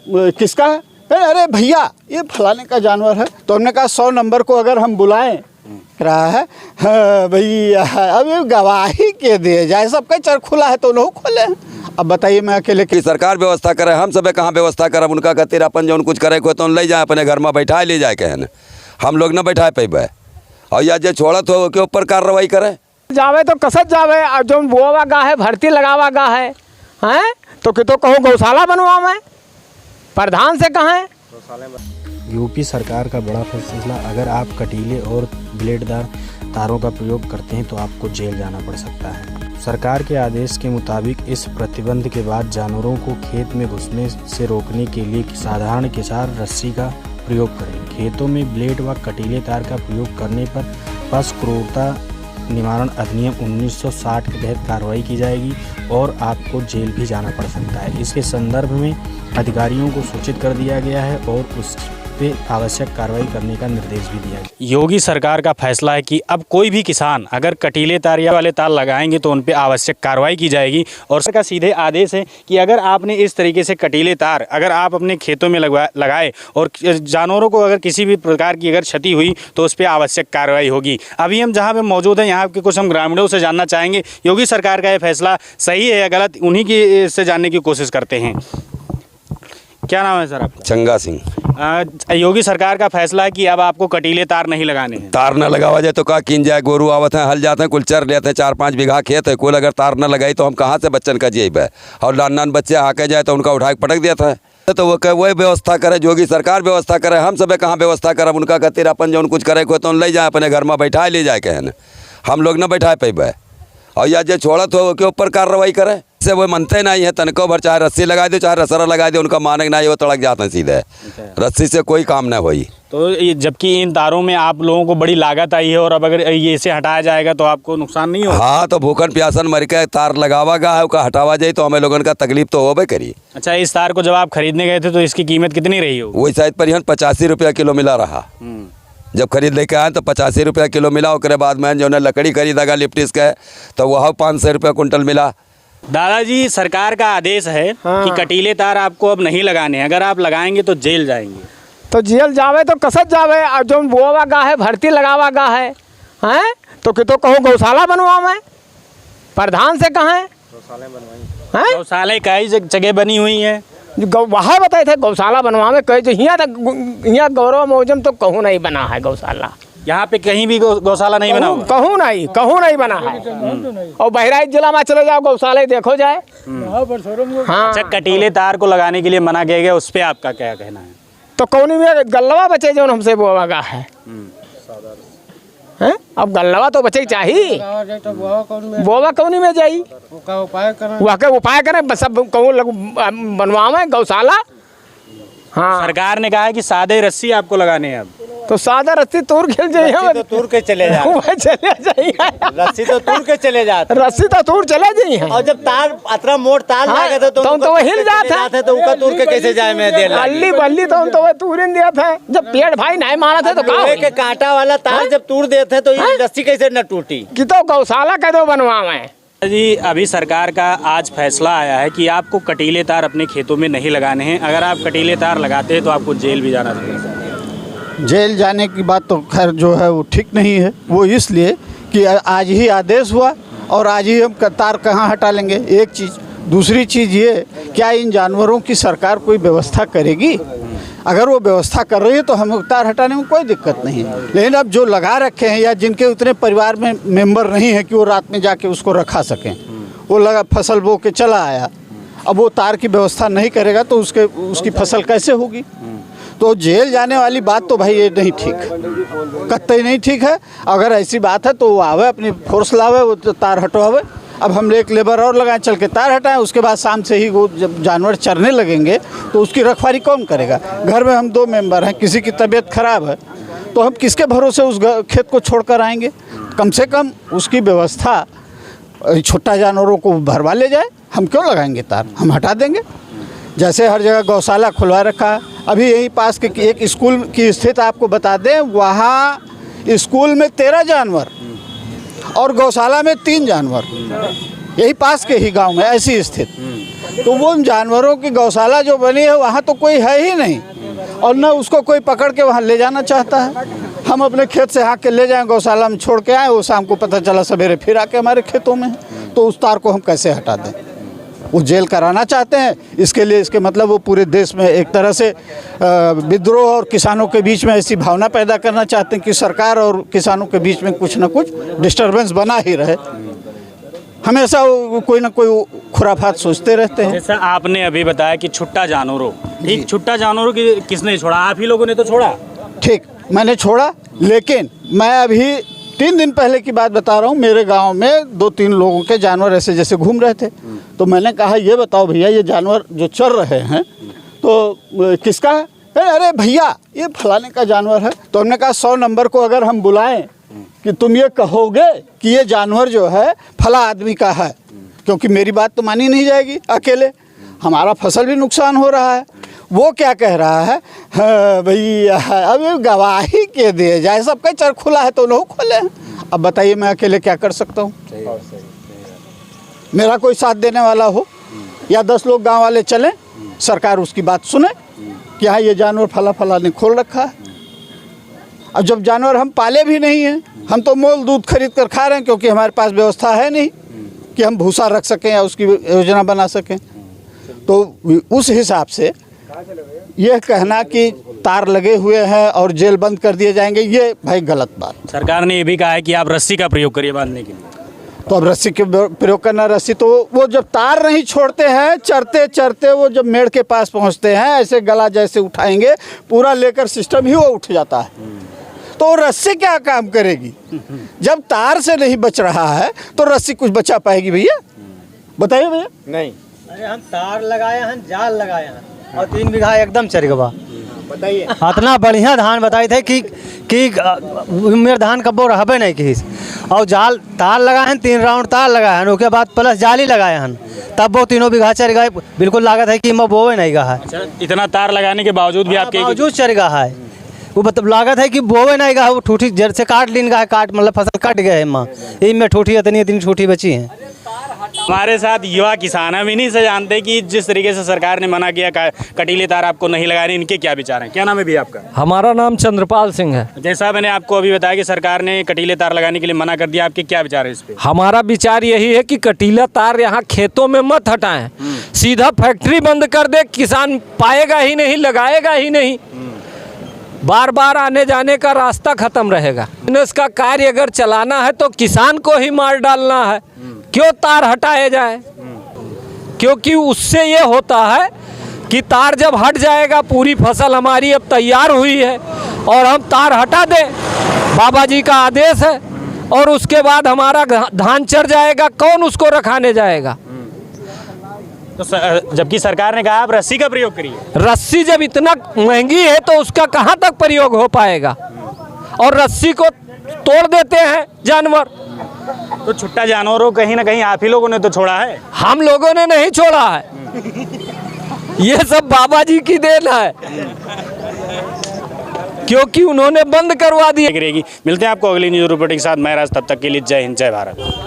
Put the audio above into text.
किसका है? अरे भैया ये फलाने का जानवर है। तो हमने कहा 100 नंबर को अगर हम बुलाएं रहा है, हाँ भैया अब ये गवाही के दिए जाए, सबका चर खुला है तो लोग खोले। अब बताइए मैं अकेले की सरकार व्यवस्था करे, हम सब कहाँ व्यवस्था करब? उनका खातिर अपन जो कुछ करे को तो ले जाए अपने घर में बैठा ले जाए कहन, हम लोग न बैठा पेबे। और या जो छोड़त हो के ऊपर कार्रवाई करे जावे तो कसत जावे। और जो बोवा गा है भर्ती लगावा गा है हैं तो कि तो कहो गौशाला बनवा में प्रधान से कहें। यूपी सरकार का बड़ा फैसला, अगर आप कटीले और ब्लेडदार तारों का प्रयोग करते हैं तो आपको जेल जाना पड़ सकता है। सरकार के आदेश के मुताबिक इस प्रतिबंध के बाद जानवरों को खेत में घुसने से रोकने के लिए साधारण किसान रस्सी का प्रयोग करें। खेतों में ब्लेड व कटीले तार का प्रयोग करने पर पशु क्रूरता निवारण अधिनियम 1960 के तहत कार्रवाई की जाएगी और आपको जेल भी जाना पड़ सकता है। इसके संदर्भ में अधिकारियों को सूचित कर दिया गया है और उस पे आवश्यक कार्रवाई करने का निर्देश भी दिया गया। योगी सरकार का फैसला है कि अब कोई भी किसान अगर कटीले तार या वाले तार लगाएंगे तो उन पे आवश्यक कार्रवाई की जाएगी। और सरकार का सीधे आदेश है कि अगर आपने इस तरीके से कटीले तार अगर आप अपने खेतों में लगाए और जानवरों को अगर किसी भी प्रकार की अगर क्षति हुई तो उस पर आवश्यक कार्रवाई होगी। अभी हम जहाँ पे मौजूद हैं यहाँ के कुछ हम ग्रामीणों से जानना चाहेंगे योगी सरकार का ये फैसला सही है या गलत, उन्हीं की से जानने की कोशिश करते हैं। क्या नाम है सर आपका? चंगा सिंह। योगी सरकार का फैसला है कि अब आपको कटीले तार नहीं लगाने हैं। तार न लगावा जाए तो का किन जाए, गोरू आवत हैं, हल जाते हैं, कुल चर लेते हैं, 4-5 बीघा खेत है, कुल अगर तार न लगाई तो हम कहाँ से बच्चन का जेब है? और नान बच्चे आके जाए तो उनका उठा के पटक देता है। तो वो व्यवस्था करे, योगी सरकार व्यवस्था करे, हम सब कहाँ व्यवस्था करब? उनका खातिर अपन जो कुछ करे को तो ले जाए अपने घर में बैठा ले जाए कहन, हम लोग न बैठा पेबे। और या जो छोड़त हो के ऊपर कार्रवाई करे से वो मनते नहीं है तनको भर, चाहे रस्सी लगा दे चाहे रसरा लगा दे, उनका मानक नहीं, वो तड़क जाते हैं सीधे। रस्सी से कोई काम न होई। तो जबकि इन तारों में आप लोगों को बड़ी लागत आई है और अब अगर ये इसे हटाया जाएगा तो आपको नुकसान नहीं होगा? हाँ, तो भूखन प्यासन मर के तार लगावा गा है, उसका हटावा जाए तो हमें लोगों का तकलीफ तो होबे करी। अच्छा, इस तार को जब आप खरीदने गए थे तो इसकी कीमत कितनी रही हो? वही शायद परिहन 85 रुपया किलो मिला रहा। जब खरीद लेके आए तो 85 रुपया किलो मिला। उसके बाद में जो लकड़ी खरीदा लिप्टिस का तो वह 500 रुपया कुंटल मिला। दादाजी, सरकार का आदेश है कि कटीले तार आपको अब नहीं लगाने, अगर आप लगाएंगे तो जेल जाएंगे। तो जेल जावे तो कसत जावे। और जो बोवा गा है भर्ती लगावा गा है हैं तो कि तो कहो गौशाला बनवा में प्रधान से कहें। गौशाला कई जगह बनी हुई है, वहाँ बताए थे गौशाला बनवा में कहे जो यहाँ तक यहाँ गौरव मौजम तो कहूँ नहीं बना है गौशाला। यहाँ पे कहीं भी गौशाला नहीं बना? कहूँ नहीं बना है। और बहराइच जिला में चले जाओ गौशाला देखो जाए। हाँ। अच्छा, कटीले तार को लगाने के लिए मना किया गया, उस पर आपका क्या कहना है? तो कौनी में गल्लवा बचे जो हमसे बोवा गा है हैं? अब गल्लवा तो बचे चाहिए, बोवा कौनी में जाई वहाँ के उपाय करें सब कहूँ बनवावे गौशाला। हाँ, सरकार ने कहा है कि सादे रस्सी आपको लगाने हैं। अब तो सादा रस्सी तूर खेल जाइए तो तूर के चले जाए, चले जाइए रस्सी तो तूर के चले जाते, रस्सी तो तूर चले जाइए। और जब तार अतरा मोट तार लगे थे तो वो हिल जाता है, तो उनका तूर के कैसे जाए में देर अल्ली बल्ली तो वो तूर दिया था। जब पेड़ भाई नहीं मारा था तो के कांटा वाला तार जब तूर देते तो ये रस्सी कैसे न टूटी? कि तो गौशाला कह दो बनवावे जी। अभी सरकार का आज फैसला आया है कि आपको कटीले तार अपने खेतों में नहीं लगाने हैं, अगर आप कटीले तार लगाते हैं तो आपको जेल भी जाना चाहिए। जेल जाने की बात तो खैर जो है वो ठीक नहीं है। वो इसलिए कि आज ही आदेश हुआ और आज ही हम तार कहाँ हटा लेंगे, एक चीज़। दूसरी चीज़ ये, क्या इन जानवरों की सरकार कोई व्यवस्था करेगी? अगर वो व्यवस्था कर रही है तो हमें तार हटाने में कोई दिक्कत नहीं है। लेकिन अब जो लगा रखे हैं या जिनके उतने परिवार में मेंबर नहीं है कि वो रात में जाके उसको रखा सकें, वो लगा फसल बो के चला आया, अब वो तार की व्यवस्था नहीं करेगा तो उसकी फसल कैसे होगी? तो जेल जाने वाली बात तो भाई ये नहीं ठीक, कतई नहीं ठीक है। अगर ऐसी बात है तो वो आवे, अपनी फोर्स लावे, वो तार हटवावे। अब हम एक लेबर और लगाएं, चल के तार हटाएं, उसके बाद शाम से ही वो जब जानवर चरने लगेंगे तो उसकी रखवाली कौन करेगा? घर में हम 2 मेंबर हैं, किसी की तबीयत खराब है तो हम किसके भरोसे उस खेत को छोड़कर आएंगे? कम से कम उसकी व्यवस्था छोटा जानवरों को भरवा ले जाए। हम क्यों लगाएंगे तार? हम हटा देंगे। जैसे हर जगह गौशाला खुलवा रखा है। अभी यही पास के एक स्कूल की स्थिति आपको बता दें, वहाँ स्कूल में 13 जानवर और गौशाला में 3 जानवर। यही पास के ही गांव में ऐसी स्थिति। तो वो उन जानवरों की गौशाला जो बनी है वहाँ तो कोई है ही नहीं, और न उसको कोई पकड़ के वहाँ ले जाना चाहता है। हम अपने खेत से हाँक के ले जाएं, गौशाला में छोड़ के आए, वो शाम को पता चला सवेरे फिर आके हमारे खेतों में है। तो उस तार को हम कैसे हटा दें? वो जेल कराना चाहते हैं। इसके लिए इसके मतलब वो पूरे देश में एक तरह से विद्रोह और किसानों के बीच में ऐसी भावना पैदा करना चाहते हैं कि सरकार और किसानों के बीच में कुछ ना कुछ डिस्टर्बेंस बना ही रहे। हमेशा कोई ना कोई खुराफात सोचते रहते हैं। जैसा आपने अभी बताया कि छुट्टा जानवरों, ठीक, छुट्टा जानवरों की किसने छोड़ा? आप ही लोगों ने तो छोड़ा। ठीक, मैंने छोड़ा, लेकिन मैं अभी 3 दिन पहले की बात बता रहा हूँ। मेरे गांव में 2-3 लोगों के जानवर ऐसे जैसे घूम रहे थे। तो मैंने कहा ये बताओ भैया, ये जानवर जो चर रहे हैं तो किसका है? अरे भैया ये फलाने का जानवर है। तो हमने कहा 100 नंबर को अगर हम बुलाएं कि तुम ये कहोगे कि ये जानवर जो है फला आदमी का है, क्योंकि मेरी बात तो मानी नहीं जाएगी अकेले, हमारा फसल भी नुकसान हो रहा है। वो क्या कह रहा है, हाँ भैया अब ये गवाही के दिए जाए, सबका चर खुला है तो लोग खोले हैं। अब बताइए मैं अकेले क्या कर सकता हूँ? मेरा कोई साथ देने वाला हो या 10 लोग गांव वाले चलें, सरकार उसकी बात सुने कि हाँ ये जानवर फला फला ने खोल रखा है। अब जब जानवर हम पाले भी नहीं हैं, हम तो मोल दूध खरीद कर खा रहे हैं, क्योंकि हमारे पास व्यवस्था है नहीं कि हम भूसा रख सकें या उसकी योजना बना सकें। तो उस हिसाब से यह कहना कि तार लगे हुए हैं और जेल बंद कर दिए जाएंगे, ये भाई गलत बात। सरकार ने ये भी कहा है कि आप रस्सी का प्रयोग करिए बांधने के लिए। तो अब रस्सी के प्रयोग करना, रस्सी तो वो जब तार नहीं छोड़ते हैं, चरते चरते वो जब मेड़ के पास पहुंचते हैं, ऐसे गला जैसे उठाएंगे, पूरा लेकर सिस्टम ही वो उठ जाता है। तो रस्सी क्या काम करेगी? जब तार से नहीं बच रहा है तो रस्सी कुछ बचा पाएगी भैया? बताइए भैया। नहीं, अरे हम तार लगाए हैं, जाल लगाए हैं और 3 बीघा एकदम चर गवा। बताइए, इतना बढ़िया धान बताए थे कि मेरे धान कब्बो रहबे नहीं किस, और जाल तार लगाए हैं, 3 राउंड तार लगाए हैं, उसके बाद प्लस जाली लगाए हैं, तब वो 3 बीघा चर गए। बिल्कुल लागत है कि मैं बोवे नहीं गया है। अच्छा, इतना तार लगाने के बावजूद भी आपके बावजूद चर गया है। वो मतलब लागत है कि बोवे नहीं गया, वो ठूठी जड़ से काट लीन गया है, काट मतलब फसल कट गए माँ, इनमें ठूठी इतनी ठूठी बची है। हमारे साथ युवा किसान हम इन्हीं से जानते कि जिस तरीके से सरकार ने मना किया कटीले तार आपको नहीं लगाने, इनके क्या विचार हैं? क्या नाम है भी आपका? हमारा नाम चंद्रपाल सिंह है। जैसा मैंने आपको अभी बताया कि सरकार ने कटीले तार लगाने के लिए मना कर दिया, आपके क्या विचार है इस पे? हमारा विचार यही है कि कटीला तार यहाँ खेतों में मत हटाएं, सीधा फैक्ट्री बंद कर दे, किसान पाएगा ही नहीं, लगाएगा ही नहीं, बार बार आने जाने का रास्ता खत्म रहेगा। इसका कार्य अगर चलाना है तो किसान को ही मार डालना है, क्यों तार हटाए जाए? क्योंकि उससे ये होता है कि तार जब हट जाएगा, पूरी फसल हमारी अब तैयार हुई है और हम तार हटा दें, बाबा जी का आदेश है, और उसके बाद हमारा धान चर जाएगा, कौन उसको रखाने जाएगा? तो जबकि सरकार ने कहा आप रस्सी का प्रयोग करिए। रस्सी जब इतना महंगी है तो उसका कहाँ तक प्रयोग हो पाएगा? और रस्सी को तोड़ देते हैं जानवर। तो छुट्टा जानवरों कहीं ना कहीं आप ही लोगों ने तो छोड़ा है। हम लोगों ने नहीं छोड़ा है, ये सब बाबा जी की देन है, क्योंकि उन्होंने बंद करवा दिया। मिलते हैं आपको अगली न्यूज़ रिपोर्टिंग के साथ। मैं राज, तब तक के लिए जय हिंद, जय भारत।